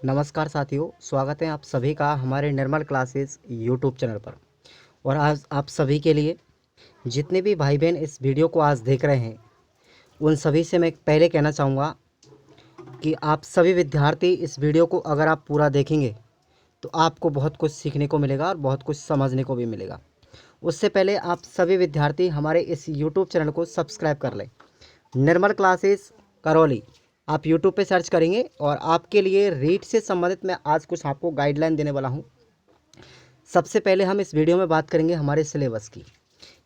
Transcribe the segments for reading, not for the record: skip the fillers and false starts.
नमस्कार साथियों, स्वागत है आप सभी का हमारे निर्मल क्लासेस यूट्यूब चैनल पर। और आज आप सभी के लिए जितने भी भाई बहन इस वीडियो को आज देख रहे हैं उन सभी से मैं पहले कहना चाहूँगा कि आप सभी विद्यार्थी इस वीडियो को अगर आप पूरा देखेंगे तो आपको बहुत कुछ सीखने को मिलेगा और बहुत कुछ समझने को भी मिलेगा। उससे पहले आप सभी विद्यार्थी हमारे इस यूट्यूब चैनल को सब्सक्राइब कर लें। निर्मल क्लासेस करौली आप यूट्यूब पे सर्च करेंगे और आपके लिए रीट से संबंधित मैं आज कुछ आपको गाइडलाइन देने वाला हूँ। सबसे पहले हम इस वीडियो में बात करेंगे हमारे सिलेबस की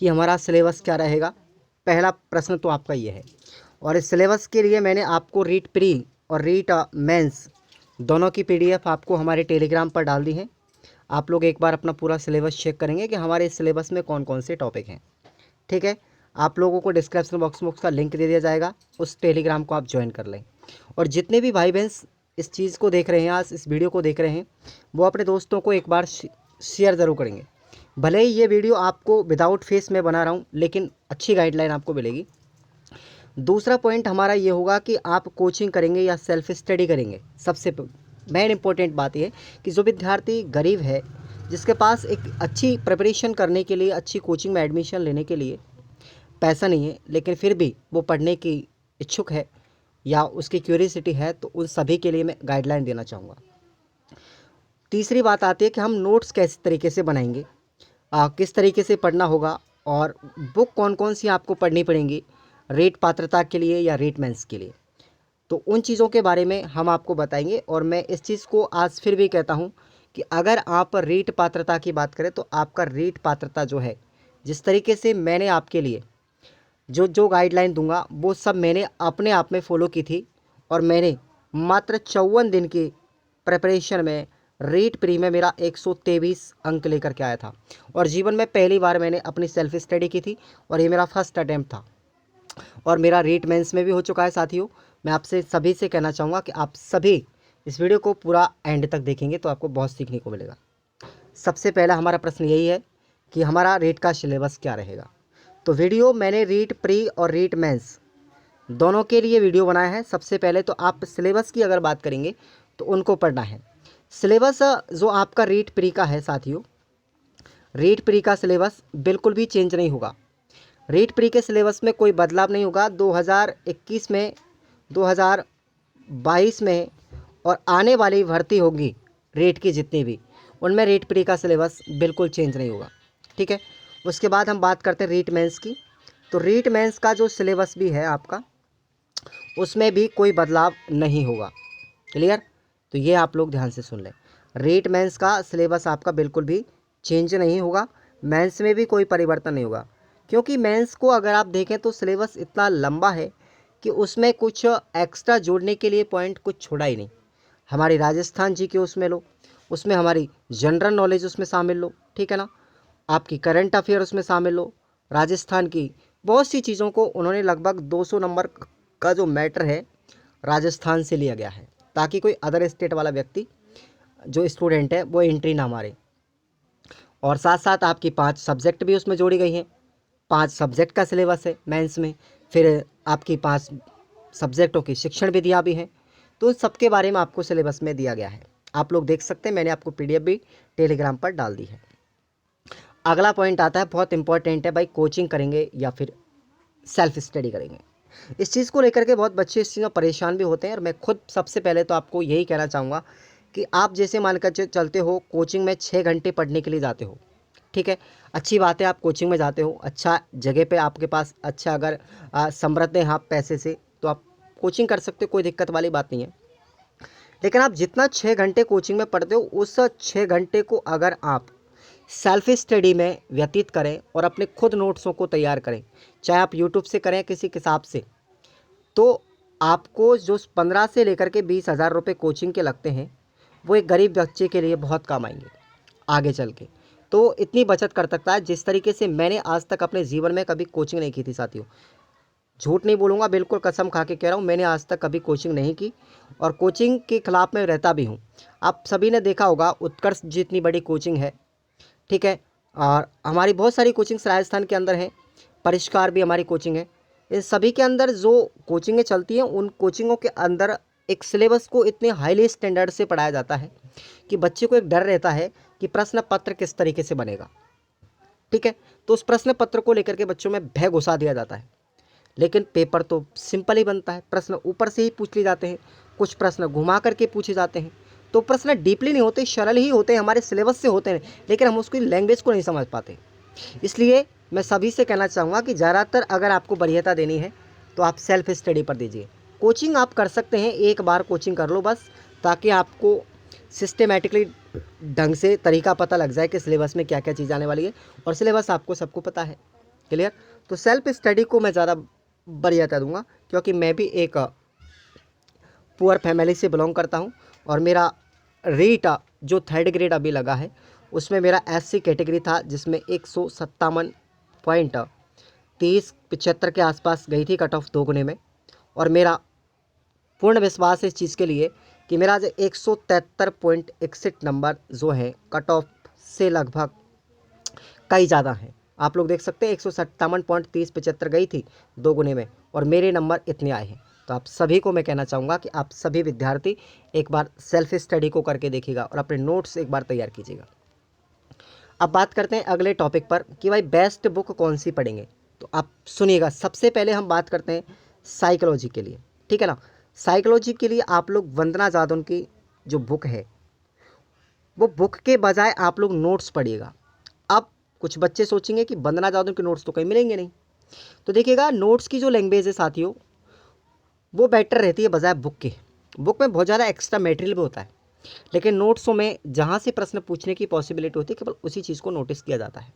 कि हमारा सिलेबस क्या रहेगा। पहला प्रश्न तो आपका ये है और इस सिलेबस के लिए मैंने आपको रीट प्री और रीट मेंस दोनों की पीडीएफ आपको हमारे टेलीग्राम पर डाल दी है। आप लोग एक बार अपना पूरा सिलेबस चेक करेंगे कि हमारे इस सिलेबस में कौन कौन से टॉपिक हैं। ठीक है, आप लोगों को डिस्क्रिप्शन बॉक्स में उसका लिंक दे दिया जाएगा, उस टेलीग्राम को आप ज्वाइन कर लें। और जितने भी भाई बहन इस चीज़ को देख रहे हैं, आज इस वीडियो को देख रहे हैं, वो अपने दोस्तों को एक बार शेयर ज़रूर करेंगे। भले ही ये वीडियो आपको विदाउट फेस में बना रहा हूँ, लेकिन अच्छी गाइडलाइन आपको मिलेगी। दूसरा पॉइंट हमारा ये होगा कि आप कोचिंग करेंगे या सेल्फ स्टडी करेंगे। सबसे मेन इंपॉर्टेंट बात यह कि जो विद्यार्थी गरीब है, जिसके पास एक अच्छी प्रिपरेशन करने के लिए, अच्छी कोचिंग में एडमिशन लेने के लिए पैसा नहीं है, लेकिन फिर भी वो पढ़ने की इच्छुक है या उसकी क्यूरियोसिटी है, तो उन सभी के लिए मैं गाइडलाइन देना चाहूँगा। तीसरी बात आती है कि हम नोट्स किस तरीके से बनाएंगे, किस तरीके से पढ़ना होगा और बुक कौन कौन सी आपको पढ़नी पड़ेंगी रेट पात्रता के लिए या रेट मेंस के लिए। तो उन चीज़ों के बारे में हम आपको बताएंगे। और मैं इस चीज़ को आज फिर भी कहता हूं कि अगर आप रेट पात्रता की बात करें तो आपका रेट पात्रता जो है, जिस तरीके से मैंने आपके लिए जो जो गाइडलाइन दूंगा वो सब मैंने अपने आप में फ़ॉलो की थी। और मैंने मात्र 54 दिन की प्रिपरेशन में रीट प्री में मेरा 123 अंक लेकर के आया था। और जीवन में पहली बार मैंने अपनी सेल्फ स्टडी की थी और ये मेरा फर्स्ट अटैम्प्ट था। और मेरा रीट मेंस में भी हो चुका है। साथियों, मैं आपसे सभी से कहना चाहूँगा कि आप सभी इस वीडियो को पूरा एंड तक देखेंगे तो आपको बहुत सीखने को मिलेगा। सबसे पहला हमारा प्रश्न यही है कि हमारा रीट का सिलेबस क्या रहेगा। तो वीडियो मैंने रीट प्री और रीट मेंस दोनों के लिए वीडियो बनाया है। सबसे पहले तो आप सिलेबस की अगर बात करेंगे तो उनको पढ़ना है। सिलेबस जो आपका रीट प्री का है साथियों, रीट प्री का सिलेबस बिल्कुल भी चेंज नहीं होगा। रीट प्री के सिलेबस में कोई बदलाव नहीं होगा। 2021 में, 2022 में और आने वाली भर्ती होगी रेट की जितनी भी, उनमें रीट प्री का सिलेबस बिल्कुल चेंज नहीं होगा। ठीक है, उसके बाद हम बात करते हैं रीट मेंस की। तो रीट मेंस का जो सिलेबस भी है आपका, उसमें भी कोई बदलाव नहीं होगा। क्लियर? तो ये आप लोग ध्यान से सुन लें, रीट मेंस का सिलेबस आपका बिल्कुल भी चेंज नहीं होगा। मेंस में भी कोई परिवर्तन नहीं होगा, क्योंकि मेंस को अगर आप देखें तो सिलेबस इतना लंबा है कि उसमें कुछ एक्स्ट्रा जोड़ने के लिए पॉइंट कुछ छोड़ा ही नहीं। हमारी राजस्थान जी के उसमें लो, उसमें हमारी जनरल नॉलेज उसमें शामिल लो, ठीक है ना, आपकी करंट अफेयर उसमें शामिल लो, राजस्थान की बहुत सी चीज़ों को उन्होंने लगभग 200 नंबर का जो मैटर है राजस्थान से लिया गया है, ताकि कोई अदर स्टेट वाला व्यक्ति जो स्टूडेंट है वो एंट्री ना मारे। और साथ साथ आपकी 5 सब्जेक्ट भी उसमें जोड़ी गई हैं। 5 सब्जेक्ट का सिलेबस है मेंस में, फिर आपकी 5 सब्जेक्टों की शिक्षण विधियाँ भी हैं। तो उन सबके बारे में आपको सिलेबस में दिया गया है, आप लोग देख सकते हैं। मैंने आपको पीडीएफ भी टेलीग्राम पर डाल दी है। अगला पॉइंट आता है, बहुत इंपॉर्टेंट है भाई, कोचिंग करेंगे या फिर सेल्फ स्टडी करेंगे। इस चीज़ को लेकर के बहुत बच्चे इस चीज़ में परेशान भी होते हैं। और मैं खुद सबसे पहले तो आपको यही कहना चाहूँगा कि आप जैसे मानकर चलते हो, कोचिंग में 6 घंटे पढ़ने के लिए जाते हो, ठीक है, अच्छी बात है, आप कोचिंग में जाते हो, अच्छा जगह पे आपके पास अच्छा अगर समृद्ध हैं आप पैसे से, तो आप कोचिंग कर सकते हो, कोई दिक्कत वाली बात नहीं है। लेकिन आप जितना 6 घंटे कोचिंग में पढ़ते हो, उस 6 घंटे को अगर आप सेल्फ स्टडी में व्यतीत करें और अपने खुद नोट्सों को तैयार करें, चाहे आप यूट्यूब से करें किसी किताब से, तो आपको जो 15 से लेकर के 20,000 रुपये कोचिंग के लगते हैं, वो एक गरीब बच्चे के लिए बहुत काम आएंगे आगे चल के। तो इतनी बचत कर सकता है जिस तरीके से मैंने आज तक अपने जीवन में कभी कोचिंग नहीं की थी साथियों। झूठ नहीं बोलूँगा, बिल्कुल कसम खा के कह रहा हूँ, मैंने आज तक कभी कोचिंग नहीं की और कोचिंग के खिलाफ में रहता भी हूँ। आप सभी ने देखा होगा, उत्कर्ष जितनी बड़ी कोचिंग है, ठीक है, और हमारी बहुत सारी कोचिंग्स राजस्थान के अंदर हैं, परिष्कार भी हमारी कोचिंग है। इन सभी के अंदर जो कोचिंगें चलती हैं, उन कोचिंगों के अंदर एक सिलेबस को इतने हाईली स्टैंडर्ड से पढ़ाया जाता है कि बच्चे को एक डर रहता है कि प्रश्न पत्र किस तरीके से बनेगा। ठीक है, तो उस प्रश्न पत्र को लेकर के बच्चों में भय घुसा दिया जाता है। लेकिन पेपर तो सिंपल ही बनता है, प्रश्न ऊपर से ही पूछ लिए जाते हैं, कुछ प्रश्न घुमा करके पूछे जाते हैं, तो प्रश्न डीपली नहीं होते, सरल ही होते हैं, हमारे सिलेबस से होते हैं, लेकिन हम उसकी लैंग्वेज को नहीं समझ पाते। इसलिए मैं सभी से कहना चाहूँगा कि ज़्यादातर अगर आपको वरीयता देनी है तो आप सेल्फ स्टडी पर दीजिए। कोचिंग आप कर सकते हैं, एक बार कोचिंग कर लो बस, ताकि आपको सिस्टमेटिकली ढंग से तरीका पता लग जाए कि सिलेबस में क्या क्या चीज़ आने वाली है, और सिलेबस आपको सबको पता है। क्लियर? तो सेल्फ स्टडी को मैं ज़्यादा वरीयता दूंगा, क्योंकि मैं भी एक पुअर फैमिली से बिलोंग करता हूं, और मेरा रीट जो 3rd ग्रेड अभी लगा है उसमें मेरा SC कैटेगरी था, जिसमें 157.3075 के आसपास गई थी कट ऑफ 2 गुने में। और मेरा पूर्ण विश्वास है इस चीज़ के लिए कि मेरा जो 173.61 नंबर जो है कट ऑफ से लगभग कई ज़्यादा हैं। आप लोग देख सकते हैं 157.3075 गई थी 2 गुने में, और मेरे नंबर इतने आए हैं। तो आप सभी को मैं कहना चाहूँगा कि आप सभी विद्यार्थी एक बार सेल्फ स्टडी को करके देखिएगा और अपने नोट्स एक बार तैयार कीजिएगा। अब बात करते हैं अगले टॉपिक पर कि भाई बेस्ट बुक कौन सी पढ़ेंगे। तो आप सुनिएगा, सबसे पहले हम बात करते हैं साइकोलॉजी के लिए। ठीक है ना? साइकोलॉजी के लिए आप लोग वंदना जादौन की जो बुक है वो बुक के बजाय आप लोग नोट्स पढ़िएगा। अब कुछ बच्चे सोचेंगे कि वंदना जादौन के नोट्स तो कहीं मिलेंगे नहीं, तो देखिएगा नोट्स की जो लैंग्वेज है साथियों वो बेटर रहती है बजाय बुक के। बुक में बहुत ज़्यादा एक्स्ट्रा मटेरियल भी होता है, लेकिन नोट्सों में जहाँ से प्रश्न पूछने की पॉसिबिलिटी होती है केवल उसी चीज़ को नोटिस किया जाता है।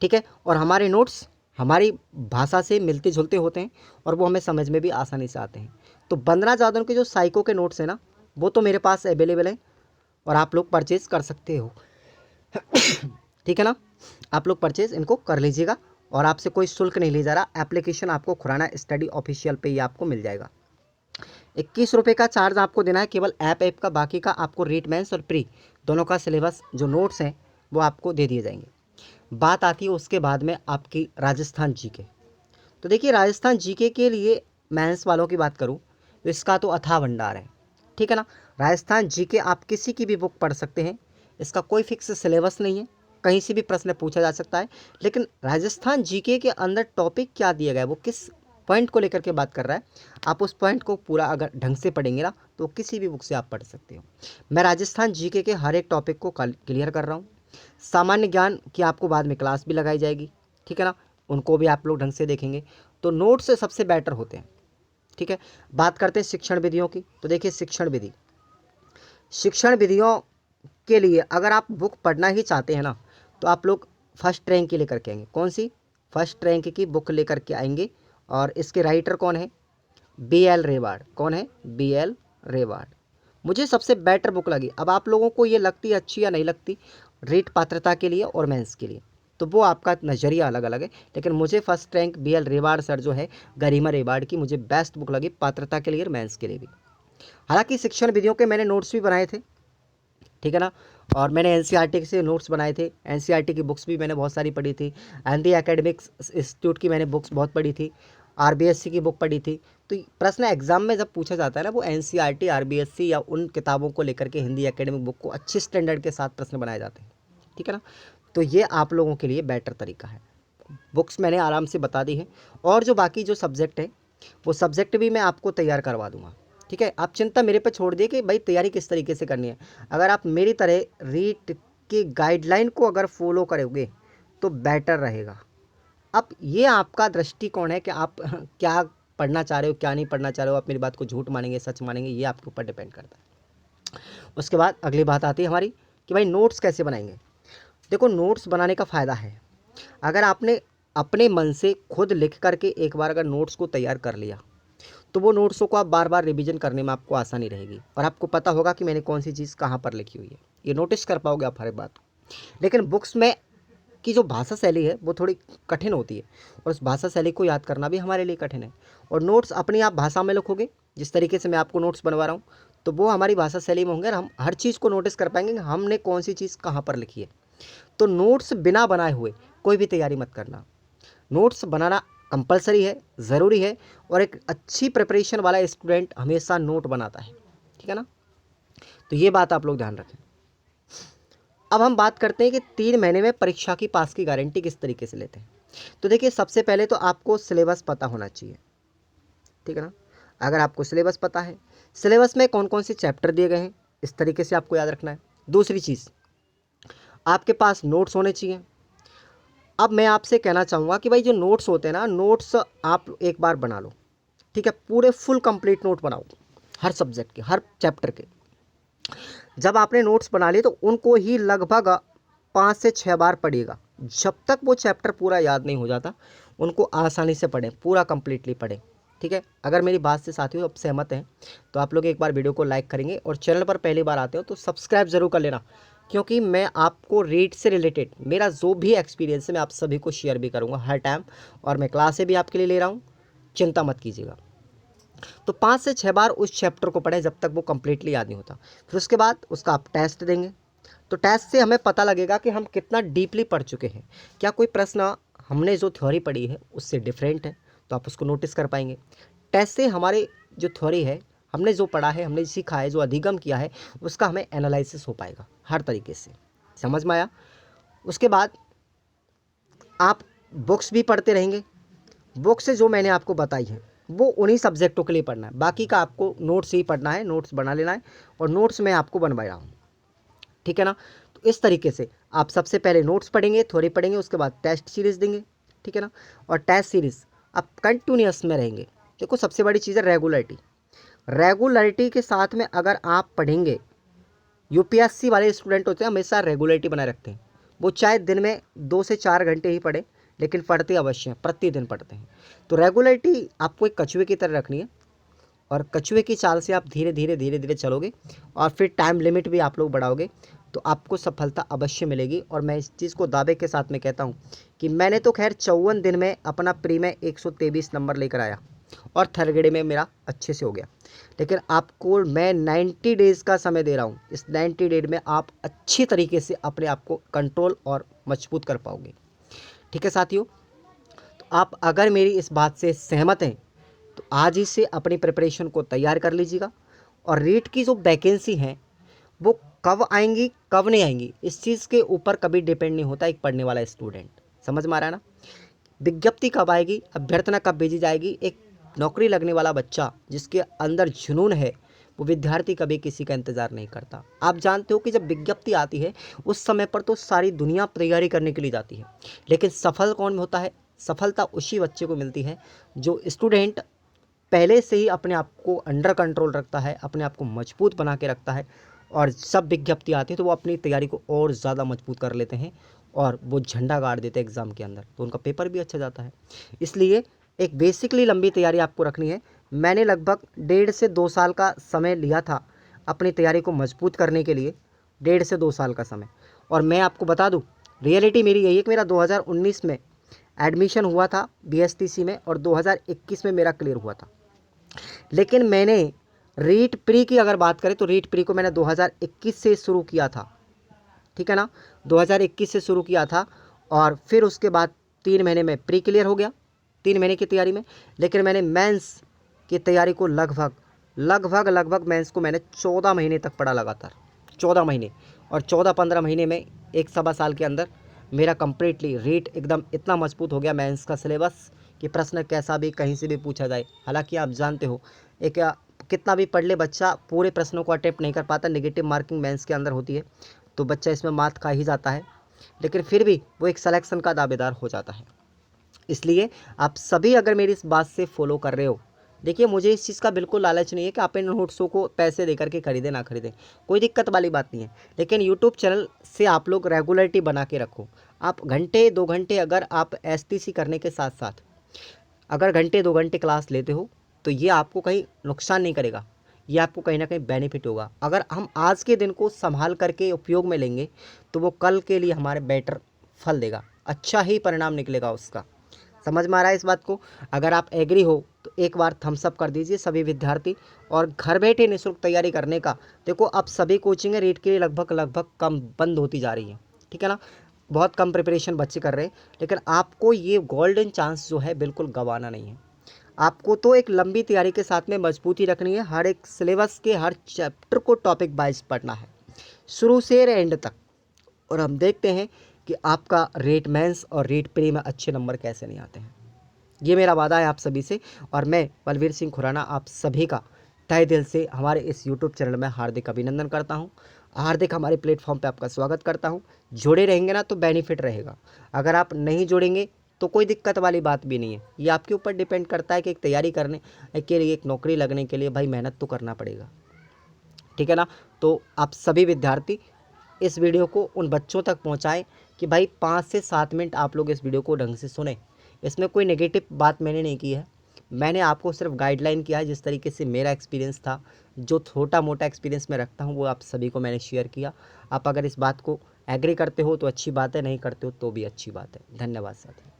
ठीक है, और हमारे नोट्स हमारी भाषा से मिलते जुलते होते हैं और वो हमें समझ में भी आसानी से आते हैं। तो वंदना जादौन के जो साइको के नोट्स हैं ना, वो तो मेरे पास अवेलेबल हैं और आप लोग परचेज़ कर सकते हो। ठीक है ना? आप लोग परचेज़ इनको कर लीजिएगा और आपसे कोई शुल्क नहीं लिया जा रहा। एप्लीकेशन आपको खुराना स्टडी ऑफिशियल पे ही आपको मिल जाएगा। 21 रुपये का चार्ज आपको देना है केवल ऐप का, बाकी का आपको रीट मेंस और प्री दोनों का सिलेबस जो नोट्स हैं वो आपको दे दिए जाएंगे। बात आती है उसके बाद में आपकी राजस्थान जीके। तो देखिए राजस्थान जीके के लिए मेंस वालों की बात करूं तो इसका तो अथाह भंडार है। ठीक है ना? राजस्थान जीके आप किसी की भी बुक पढ़ सकते हैं, इसका कोई फिक्स सिलेबस नहीं है, कहीं से भी प्रश्न पूछा जा सकता है। लेकिन राजस्थान जीके के अंदर टॉपिक क्या दिया गया है, वो किस पॉइंट को लेकर के बात कर रहा है, आप उस पॉइंट को पूरा अगर ढंग से पढ़ेंगे ना तो किसी भी बुक से आप पढ़ सकते हो। मैं राजस्थान जीके के हर एक टॉपिक को क्लियर कर रहा हूँ। सामान्य ज्ञान की आपको बाद में क्लास भी लगाई जाएगी। ठीक है ना? उनको भी आप लोग ढंग से देखेंगे, तो नोट्स सबसे बेटर होते हैं। ठीक है, बात करते हैं शिक्षण विधियों की। तो देखिए शिक्षण विधियों के लिए अगर आप बुक पढ़ना ही चाहते हैं ना तो आप लोग फर्स्ट रैंक की लेकर के आएंगे। कौन सी? फर्स्ट रैंक की बुक लेकर के आएंगे, और इसके राइटर कौन है? BL रेवाड़। कौन है? BL रेवाड़। मुझे सबसे बेटर बुक लगी। अब आप लोगों को ये लगती है अच्छी या नहीं लगती, रीट पात्रता के लिए और मेंस के लिए, तो वो आपका नज़रिया अलग अलग है। लेकिन मुझे फर्स्ट रैंक BL रेवाड़ सर जो है, गरिमा रेवाड़ की, मुझे बेस्ट बुक लगी पात्रता के लिए और मेंस के लिए भी। हालांकि शिक्षण विधियों के मैंने नोट्स भी बनाए थे। ठीक है ना? और मैंने NCERT से नोट्स बनाए थे, NCERT की बुक्स भी मैंने बहुत सारी पढ़ी थी, एंटी एकेडमिक्स इंस्टीट्यूट की मैंने बुक्स बहुत पढ़ी थी, RBSC की बुक पढ़ी थी। तो प्रश्न एग्जाम में जब पूछा जाता है ना, वो NCERT RBSC या उन किताबों को लेकर के हिंदी एकेडमिक बुक को अच्छे स्टैंडर्ड के साथ प्रश्न बनाए जाते हैं। ठीक है ना? तो ये आप लोगों के लिए बेटर तरीका है। बुक्स मैंने आराम से बता दी है, और जो बाकी जो सब्जेक्ट है वो सब्जेक्ट भी मैं आपको तैयार करवा दूंगा। ठीक है, आप चिंता मेरे पे छोड़ दिए कि भाई तैयारी किस तरीके से करनी है। अगर आप मेरी तरह रीट की गाइडलाइन को अगर फॉलो करोगे तो बेटर रहेगा। अब ये आपका दृष्टिकोण है कि आप क्या पढ़ना चाह रहे हो, क्या नहीं पढ़ना चाह रहे हो, आप मेरी बात को झूठ मानेंगे सच मानेंगे, ये आपके ऊपर डिपेंड करता है। उसके बाद अगली बात आती है हमारी कि भाई नोट्स कैसे बनाएंगे। देखो नोट्स बनाने का फ़ायदा है, अगर आपने अपने मन से खुद लिख करके एक बार अगर नोट्स को तैयार कर लिया तो वो नोट्सों को आप बार बार रिवीजन करने में आपको आसानी रहेगी, और आपको पता होगा कि मैंने कौन सी चीज़ कहाँ पर लिखी हुई है, ये नोटिस कर पाओगे आप हर एक बात। लेकिन बुक्स में की जो भाषा शैली है वो थोड़ी कठिन होती है, और उस भाषा शैली को याद करना भी हमारे लिए कठिन है। और नोट्स अपनी आप भाषा में लिखोगे, जिस तरीके से मैं आपको नोट्स बनवा रहा हूँ, तो वो हमारी भाषा शैली में होंगे और हम हर चीज़ को नोटिस कर पाएंगे कि हमने कौन सी चीज़ कहाँ पर लिखी है। तो नोट्स बिना बनाए हुए कोई भी तैयारी मत करना। नोट्स बनाना कंपलसरी है, ज़रूरी है, और एक अच्छी प्रिपरेशन वाला स्टूडेंट हमेशा नोट बनाता है, ठीक है ना। तो ये बात आप लोग ध्यान रखें। अब हम बात करते हैं कि 3 महीने में परीक्षा की पास की गारंटी किस तरीके से लेते हैं। तो देखिए, सबसे पहले तो आपको सिलेबस पता होना चाहिए, ठीक है ना। अगर आपको सिलेबस पता है, सिलेबस में कौन कौन से चैप्टर दिए गए हैं, इस तरीके से आपको याद रखना है। दूसरी चीज़, आपके पास नोट्स होने चाहिए। अब मैं आपसे कहना चाहूँगा कि भाई जो नोट्स होते हैं ना, नोट्स आप एक बार बना लो, ठीक है। पूरे फुल कंप्लीट नोट बनाओ, हर सब्जेक्ट के, हर चैप्टर के। जब आपने नोट्स बना लिए तो उनको ही लगभग 5 से 6 बार पढ़िएगा। जब तक वो चैप्टर पूरा याद नहीं हो जाता, उनको आसानी से पढ़ें, पूरा कंप्लीटली पढ़ें, ठीक है। अगर मेरी बात से साथियों आप सहमत हैं तो आप लोग एक बार वीडियो को लाइक करेंगे, और चैनल पर पहली बार आते हो तो सब्सक्राइब ज़रूर कर लेना, क्योंकि मैं आपको रीड से रिलेटेड मेरा जो भी एक्सपीरियंस है मैं आप सभी को शेयर भी करूँगा हर टाइम, और मैं क्लासें भी आपके लिए ले रहा हूँ, चिंता मत कीजिएगा। तो 5 से 6 बार उस चैप्टर को पढ़ें जब तक वो कंप्लीटली याद नहीं होता। फिर उसके बाद उसका आप टेस्ट देंगे, तो टेस्ट से हमें पता लगेगा कि हम कितना डीपली पढ़ चुके हैं। क्या कोई प्रश्न हमने जो थ्योरी पढ़ी है उससे डिफरेंट है, तो आप उसको नोटिस कर पाएंगे। टेस्ट से हमारे जो थ्योरी है, हमने जो पढ़ा है, हमने सीखा है, जो अधिगम किया है, उसका हमें एनालिसिस हो पाएगा हर तरीके से। समझ में आया। उसके बाद आप बुक्स भी पढ़ते रहेंगे। बुक से जो मैंने आपको बताई है वो उन्हीं सब्जेक्टों के लिए पढ़ना है, बाकी का आपको नोट्स ही पढ़ना है, नोट्स बना लेना है, और नोट्स मैं आपको बनवा रहा हूँ, ठीक है ना। तो इस तरीके से आप सबसे पहले नोट्स पढ़ेंगे, थ्योरी पढ़ेंगे, उसके बाद टेस्ट सीरीज़ देंगे, ठीक है ना। और टेस्ट सीरीज़ आप कंटिन्यूअस में रहेंगे। देखो, सबसे बड़ी चीज़ है रेगुलरिटी। रेगुलरिटी के साथ में अगर आप पढ़ेंगे, यूपीएससी वाले स्टूडेंट होते हैं हमेशा रेगुलरिटी बनाए रखते हैं। वो चाहे दिन में 2 से 4 घंटे ही पढ़े, लेकिन पढ़ते अवश्य हैं, प्रतिदिन पढ़ते हैं। तो रेगुलरिटी आपको एक कछुए की तरह रखनी है, और कछुए की चाल से आप धीरे धीरे धीरे धीरे चलोगे, और फिर टाइम लिमिट भी आप लोग बढ़ाओगे, तो आपको सफलता अवश्य मिलेगी। और मैं इस चीज़ को दावे के साथ में कहता हूँ कि मैंने तो खैर 54 दिन में अपना प्री में 123 नंबर लेकर आया, और थर्ड ग्रेड में मेरा अच्छे से हो गया। लेकिन आपको मैं 90 डेज़ का समय दे रहा हूँ। इस 90 डेज में आप अच्छी तरीके से अपने आप को कंट्रोल और मजबूत कर पाओगे, ठीक है साथियों। तो आप अगर मेरी इस बात से सहमत हैं तो आज ही से अपनी प्रिपरेशन को तैयार कर लीजिएगा। और रीट की जो वैकेंसी हैं वो कब आएंगी कब नहीं आएंगी, इस चीज़ के ऊपर कभी डिपेंड नहीं होता एक पढ़ने वाला स्टूडेंट। समझ में आ रहा है ना। विज्ञप्ति कब आएगी, अभ्यर्थना कब भेजी जाएगी, एक नौकरी लगने वाला बच्चा जिसके अंदर जुनून है, वो विद्यार्थी कभी किसी का इंतज़ार नहीं करता। आप जानते हो कि जब विज्ञप्ति आती है उस समय पर तो सारी दुनिया तैयारी करने के लिए जाती है, लेकिन सफल कौन होता है? सफलता उसी बच्चे को मिलती है जो स्टूडेंट पहले से ही अपने आप को अंडर कंट्रोल रखता है, अपने आप को मजबूत बना के रखता है, और सब विज्ञप्ति आती है तो वो अपनी तैयारी को और ज़्यादा मजबूत कर लेते हैं, और वो झंडा गाड़ देते हैं एग्ज़ाम के अंदर, तो उनका पेपर भी अच्छा जाता है। इसलिए एक बेसिकली लंबी तैयारी आपको रखनी है। मैंने लगभग 1.5 से 2 साल का समय लिया था अपनी तैयारी को मजबूत करने के लिए, 1.5 से 2 साल का समय। और मैं आपको बता दूं, रियलिटी मेरी यही है कि मेरा 2019 में एडमिशन हुआ था बीएसटीसी में, और 2021 में मेरा क्लियर हुआ था। लेकिन मैंने रीट प्री की अगर बात करें तो रीट प्री को मैंने 2021 से शुरू किया था, ठीक है ना। 2021 से शुरू किया था, और फिर उसके बाद 3 महीने में प्री क्लियर हो गया, 3 महीने की तैयारी में। लेकिन मैंने मेंस की तैयारी को लगभग मेंस को मैंने 14 महीने तक पढ़ा लगातार, 14 महीने। और 14-15 महीने में 1 सवा साल के अंदर मेरा कंप्लीटली रीट एकदम इतना मजबूत हो गया मेंस का सिलेबस कि प्रश्न कैसा भी कहीं से भी पूछा जाए। हालांकि आप जानते हो एक कितना भी पढ़ ले बच्चा पूरे प्रश्नों को अटेम्प्ट नहीं कर पाता, नेगेटिव मार्किंग मेंस के अंदर होती है, तो बच्चा इसमें मात खा ही जाता है, लेकिन फिर भी वो एक सिलेक्शन का दावेदार हो जाता है। इसलिए आप सभी अगर मेरी इस बात से फॉलो कर रहे हो, देखिए मुझे इस चीज़ का बिल्कुल लालच नहीं है कि आप इन नोट्सों को पैसे दे करके खरीदें ना खरीदें, कोई दिक्कत वाली बात नहीं है। लेकिन यूट्यूब चैनल से आप लोग रेगुलरिटी बना के रखो। आप घंटे 2 घंटे अगर आप एसटीसी करने के साथ साथ अगर घंटे 2 घंटे क्लास लेते हो तो ये आपको कहीं नुकसान नहीं करेगा, ये आपको कहीं ना कहीं बेनिफिट होगा। अगर हम आज के दिन को संभाल करके उपयोग में लेंगे तो वो कल के लिए हमारे बेटर फल देगा, अच्छा ही परिणाम निकलेगा उसका। समझ में आ रहा है इस बात को? अगर आप एग्री हो तो एक बार थम्स अप कर दीजिए सभी विद्यार्थी। और घर बैठे निःशुल्क तैयारी करने का, देखो अब सभी कोचिंगें रीट के लिए लगभग कम बंद होती जा रही हैं, ठीक है ना। बहुत कम प्रिपरेशन बच्चे कर रहे हैं, लेकिन आपको ये गोल्डन चांस जो है बिल्कुल गंवाना नहीं है। आपको तो एक लंबी तैयारी के साथ में मजबूती रखनी है, हर एक सिलेबस के हर चैप्टर को टॉपिक वाइज पढ़ना है शुरू से एंड तक। और हम देखते हैं कि आपका रेट मेंस और रेट प्री में अच्छे नंबर कैसे नहीं आते हैं। ये मेरा वादा है आप सभी से, और मैं बलवीर सिंह खुराना आप सभी का तहे दिल से हमारे इस यूट्यूब चैनल में हार्दिक अभिनंदन करता हूँ, हार्दिक हमारे प्लेटफॉर्म पे आपका स्वागत करता हूँ। जुड़े रहेंगे ना तो बेनिफिट रहेगा, अगर आप नहीं जुड़ेंगे तो कोई दिक्कत वाली बात भी नहीं है। ये आपके ऊपर डिपेंड करता है कि एक तैयारी करने के लिए, एक नौकरी लगने के लिए भाई मेहनत तो करना पड़ेगा, ठीक है ना। तो आप सभी विद्यार्थी इस वीडियो को उन बच्चों तक पहुंचाएं कि भाई 5 से 7 मिनट आप लोग इस वीडियो को ढंग से सुने। इसमें कोई नेगेटिव बात मैंने नहीं की है, मैंने आपको सिर्फ गाइडलाइन किया है। जिस तरीके से मेरा एक्सपीरियंस था, जो छोटा मोटा एक्सपीरियंस मैं रखता हूँ, वो आप सभी को मैंने शेयर किया। आप अगर इस बात को एग्री करते हो तो अच्छी बात है, नहीं करते हो तो भी अच्छी बात है। धन्यवाद साथी।